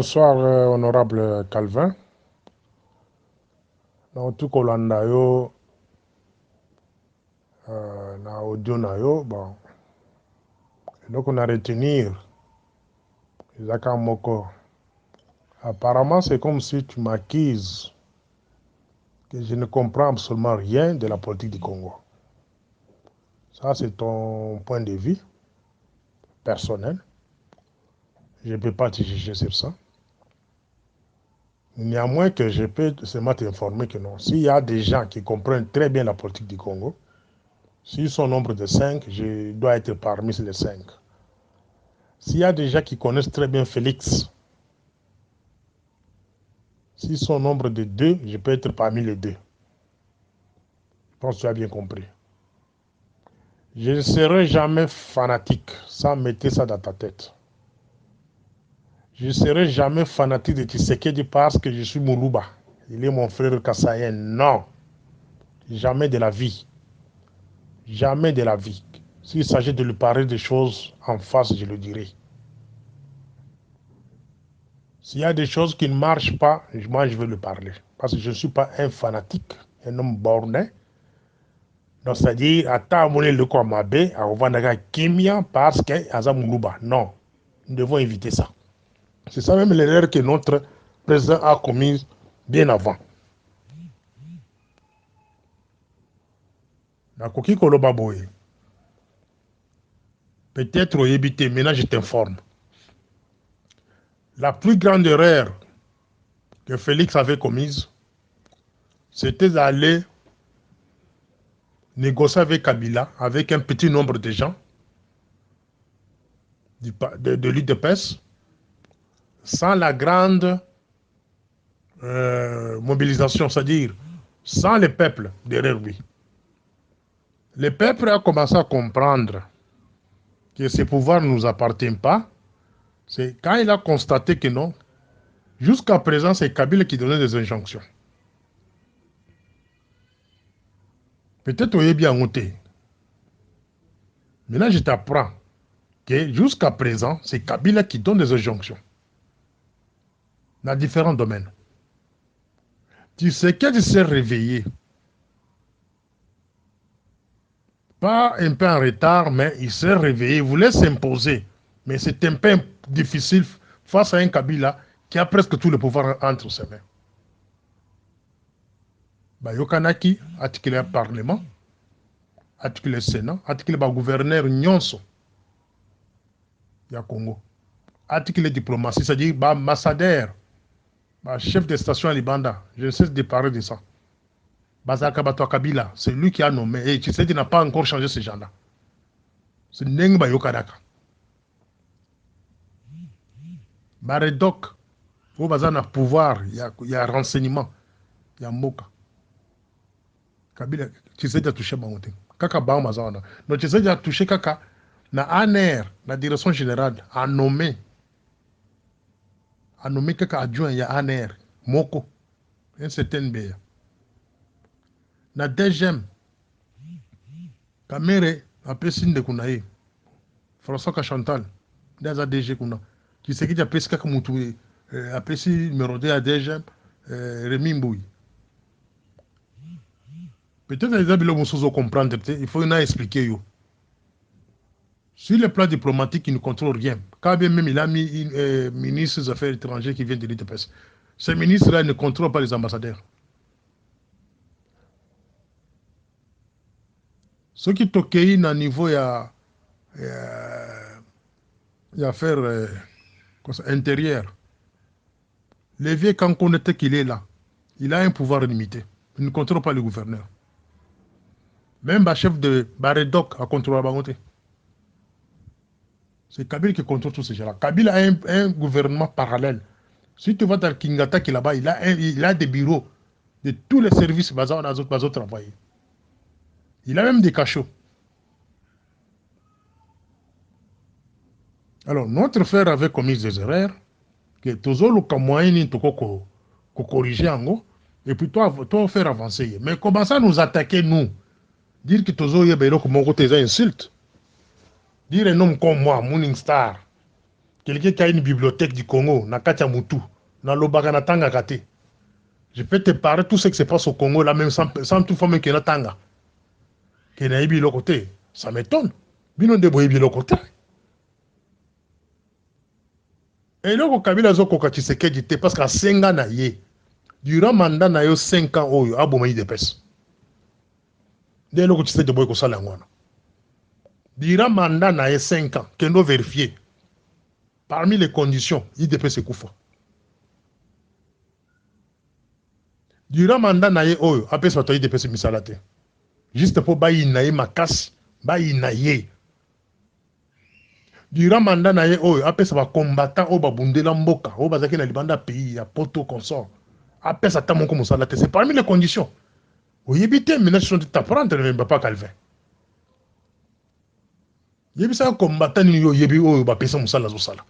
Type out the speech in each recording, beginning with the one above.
Bonsoir, honorable Calvin. Dans tout Kolanda yo, na audio na yo, bon. Donc on a retenir Isaka Moko. Apparemment, c'est comme si tu m'accuses que je ne comprends absolument rien de la politique du Congo. Ça, c'est ton point de vue personnel. Je ne peux pas te juger sur ça. Néanmoins que je peux seulement t'informer que non. S'il y a des gens qui comprennent très bien la politique du Congo, s'ils sont au nombre de 5, je dois être parmi les 5. S'il y a des gens qui connaissent très bien Félix, s'ils sont au nombre de 2, je peux être parmi les 2. Je pense que tu as bien compris. Je ne serai jamais fanatique, ça mettez ça dans ta tête. Je ne serai jamais fanatique de Tshisekedi parce que je suis Moulouba. Il est mon frère Kassayen. Non. Jamais de la vie. Jamais de la vie. S'il s'agit de lui parler des choses en face, je le dirai. S'il y a des choses qui ne marchent pas, moi je vais lui parler. Parce que je ne suis pas un fanatique, un homme borné. Donc c'est-à-dire, à le Kwamabe, à Ovanaga Kimia, parce que Aza Moulouba. Non. Nous devons éviter ça. C'est ça même l'erreur que notre président a commise bien avant. Peut-être au éviter, maintenant je t'informe. La plus grande erreur que Félix avait commise, c'était d'aller négocier avec Kabila, avec un petit nombre de gens de l'UDPS, sans la grande mobilisation, c'est-à-dire sans le peuple derrière lui. Le peuple a commencé à comprendre que ce pouvoir ne nous appartient pas. C'est quand il a constaté que non, jusqu'à présent, c'est Kabila qui donnait des injonctions. Peut-être qu'il est bien noté. Maintenant, je t'apprends que jusqu'à présent, c'est Kabila qui donne des injonctions dans différents domaines. Tu sais qu'il s'est réveillé. Pas un peu en retard, mais il s'est réveillé. Il voulait s'imposer. Mais c'est un peu difficile face à un Kabila qui a presque tout le pouvoir entre ses mains. Yokanaki, article le Parlement, article le Sénat, article le gouverneur Nyonso. Ya Congo. Article de diplomatie, c'est-à-dire ambassadeur, chef de station à Libanda. Je ne cesse de parler de ça. Bazaka Bato Kabila, c'est lui qui a nommé. Et tu sais qu'il n'a pas encore changé ce genre-là. C'est Nengba Yokadaka. Baredok, au bazar a pouvoir, il y a renseignement, il y a Moka. Kabila, tu sais qu'il a touché Bangote. Kaka Bang Mazana. Donc tu sais qu'il a touché Kaka. Na ANR, la direction générale, a nommé Kaka adjoint, il y a ANR, Moko, un certain BA. Na DGM, Kamere, après signe de Kounaï, François Kachantal, dans la DG Kouna. Tu sais qu'il y a presque Kaka Moutou, après si numéro 2 à DGM, Rémi Mbouy. Peut-être que les habitants vont comprendre, il faut expliquer. Yo. Sur le plan diplomatique, il ne contrôle rien. Quand bien même il a mis un ministre des Affaires étrangères qui vient de l'UDPS, ces ministres-là ne contrôlent pas les ambassadeurs. Ce qui toqué à niveau, il y a affaires intérieures. Le vieux, quand on était qu'il est là, il a un pouvoir limité. Il ne contrôle pas le gouverneur. Même le chef de Baredok a contrôlé la Bangote. C'est Kabila qui contrôle tous ces gens-là. Kabila a un gouvernement parallèle. Si tu vas dans Kingata qui est là-bas, il a des bureaux de tous les services basés dans les autres travail. Il a même des cachots. Alors, notre frère avait commis des erreurs, que toujours le moyen de corriger en gros, et puis toi faire avancer. Mais comment ça nous attaquer, nous? Dire que toujours il y a des insultes. Dire un homme comme moi, Morning Star, quelqu'un qui a une bibliothèque du Congo, na kati ya mutu, na lobaka na tanga kate. Je peux te parler tout ce qui se passe au Congo là même sans toutefois même qu'il y a tanga. Qu'il y a eu l'autre côté. Ça m'étonne. Bino de boye l'autre côté. Et là, Kabila zo koka Tshisekedi te parce qu'à 5 ans na ye. Durant mandat na yo 5 ans oyo abomai de pes. Dès loko Tshisekedi boye ko sala ngwana. Durant mandat na ye 5 ans, kendo vérifier. Parmi les conditions, IDPS Koufa. Durant mandat na ye oyo, apes bato IDPS misala te. Juste pour bayi na ye makasi, bayi na ye. Durant mandat na ye oyo, apes ba combattant o ba bundela mboka, o bazaki na libanda pays, ya poto consort. Apes ata moko musala te. C'est parmi les conditions. Oyebite menation de t'apprendre ne va pas calvin. Yebisa combattant ni yo yebi oyo ba pesa musala zo sala.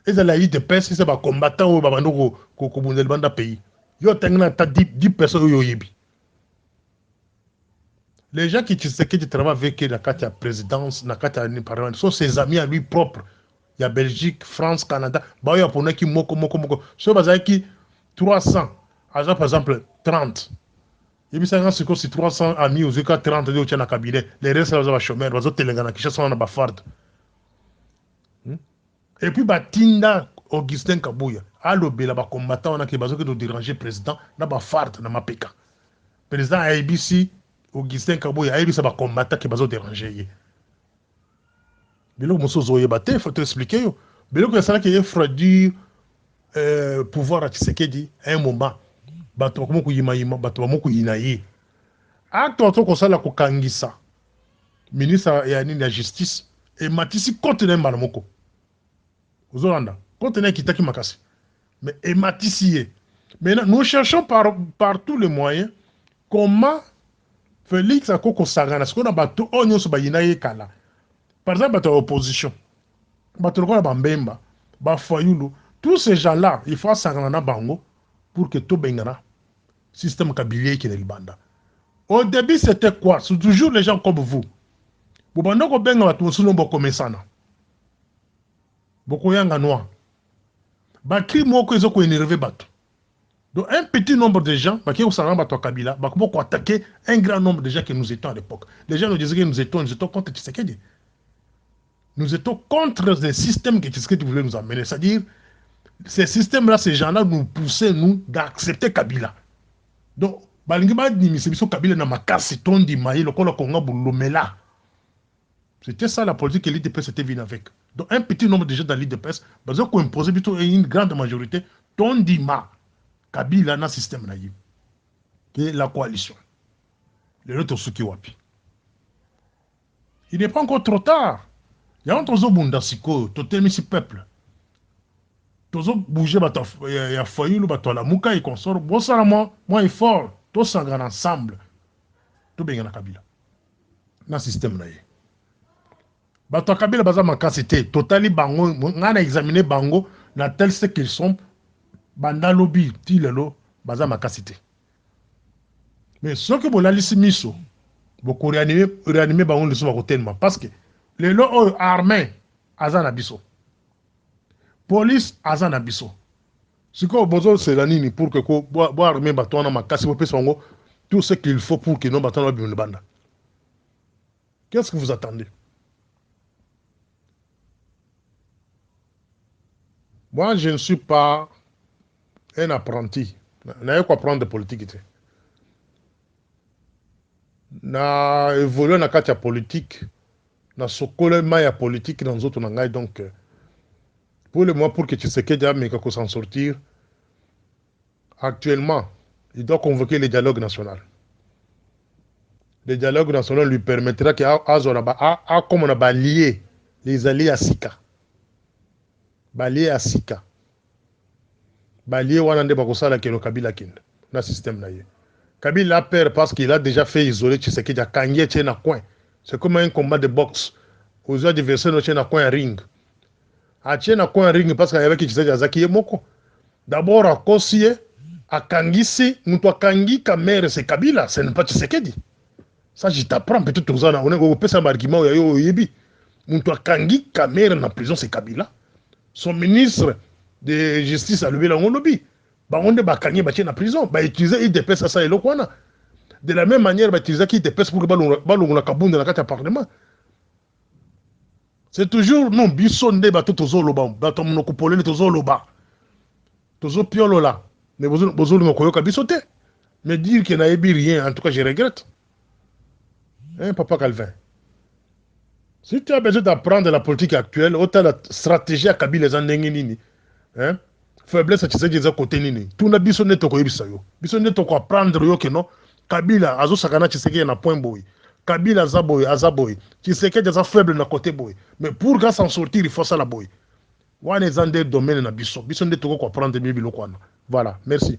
Ezala IDPS, c'est ba combattant o ba bando ko bundela banda pays. Yo tengna ta 10 personnes yo yebi. Les gens qui travaillent avec la carte de présidence, la carte de parlement, sont ses amis à lui propres. Il y a Belgique, France, Canada. Il y a pour qui moko. Ce qui 300, par exemple 30. Et puis ça c'est 300 amis aux cas 30 de au cabinet. Les restes là sont chômeurs, ils sont telengana qui sont en bafard. Et puis Batinda Augustin Kabouya, allo bela ba combattant on a qui bazo que de déranger président na bafard na mapeka. Président ABC Augustin Kabouya, il va combattre qui va déranger. Mais là, il faut te expliquer. Mais là, il y a fraudu pouvoir à Tshisekedi à un moment. Bato ko yima bato ko yinayi. Acte autre ko sala ko kangisa. Ministre ya nini ya justice et matisi contenant malamoko. Ozolanda, contenant kitaki makasi. Mais et matisi. Maintenant, nous cherchons par tous les moyens comment Félix a koko sagana, ce qu'on a battu, on y a kala. Par exemple, battu opposition, battu le bambemba, bafoyoulou, tous ces gens-là, il faut sagana bango pour que tout bengana, système kabilier qui est le banda. Au début, c'était quoi? C'est toujours les gens comme vous. Vous bandez ko benga batu sous nombre commerçant. Boko yanga noir. Bakri moko ils ont ko énervé batu. Donc un petit nombre de gens, qui ont Kabila, pour attaquer un grand nombre de gens que nous étions à l'époque. Les gens nous disaient que nous étions contre Tshisekedi. Nous étions contre les systèmes que Tshisekedi voulait nous amener. C'est-à-dire, ces systèmes-là, ces gens-là nous poussaient, nous, d'accepter Kabila. Donc, c'était ça la politique que l'IDPS était venue avec. Donc un petit nombre de gens dans l'IDPS, ils ont imposé plutôt une grande majorité, Tondima. Kabila dans le système et la coalition. Les autres sont qui wapi. Il n'est pas encore trop tard. Il y a un tozo bundasiko, totel si peuple. Tozo bouger il y a foyer le bateau la muka et consort. Bon ça moi est fort. Tous s'engagent ensemble. Tout bien dans Kabila. Dans le système là. Bateau Kabila baza makasité. Totali bango. On a examiné bango dans tel ce qu'ils sont. Banda lobby tilelo baza makasité. Mais ce que vous l'avez mis beaucoup réanimer bango le soir tellement parce que les lois armés azana biso. Police azana biso. Ce que vous besoin c'est la nini pour que boire armé bateau na makasi pour pesongo tout ce qu'il faut pour que nos bateaux ne banda. Qu'est-ce que vous attendez? Moi je ne suis pas un apprenti, n'a pas apprendre de politique. Na évolué dans la politique, na sokole maya politique dans autres langages donc pour le moment pour que tu sais que mais qu'on s'en sortir actuellement il doit convoquer le dialogue national. Le dialogue national lui permettra que comme on a balayé les alliés à Sika, balayé à Sika. Balié Wanande Bakosala qui est le Kabila Kind, dans le système là. Kabila a peur parce qu'il a déjà fait isoler Tshisekedi à Kangye tient à coin. C'est comme un combat de boxe. Aux adversaires no tient à coin ring. A tient à coin ring parce qu'il y avait Tshisekedi à Zaki Moko. D'abord à Kosie, à Kangisi, nous à Kangi Kamere c'est Kabila, ce n'est pas Tshisekedi. Ça je t'apprends peut-être tout ça. On peut ça argument yo yebi. Nous à Kangi Kamere dans la prison c'est Kabila. son ministre de justice alobi la ngolobi bango nde bakangi batie na prison ba utiliser IDPS asa eloko wana de la même manière ba utiliser IDPS pour que balongola kabunda na kati ya parlement. C'est toujours non biso nde bato tozoloba bato monoko polele tozoloba tozo piolola mais bozolo koyoka biso te mais dire que nayebi rien en tout cas je regrette. Hein, Papa Calvin, si tu as besoin d'apprendre la politique actuelle, autant la stratégie à Kabila Zandenginini, hein, faiblesse à Tshisekedi za côté nini, tout na biso neto ko yebisa yo. Biso neto ko apprendre yo que non, Kabila azo sakana Tshisekedi na point boy. Kabila azaboy. Tshisekedi za faible na côté boy. Mais pour qu'à s'en sortir, il faut ça la boy. Wana ezande domaine na biso. Biso neto ko apprendre mi biloko wana. Voilà, merci.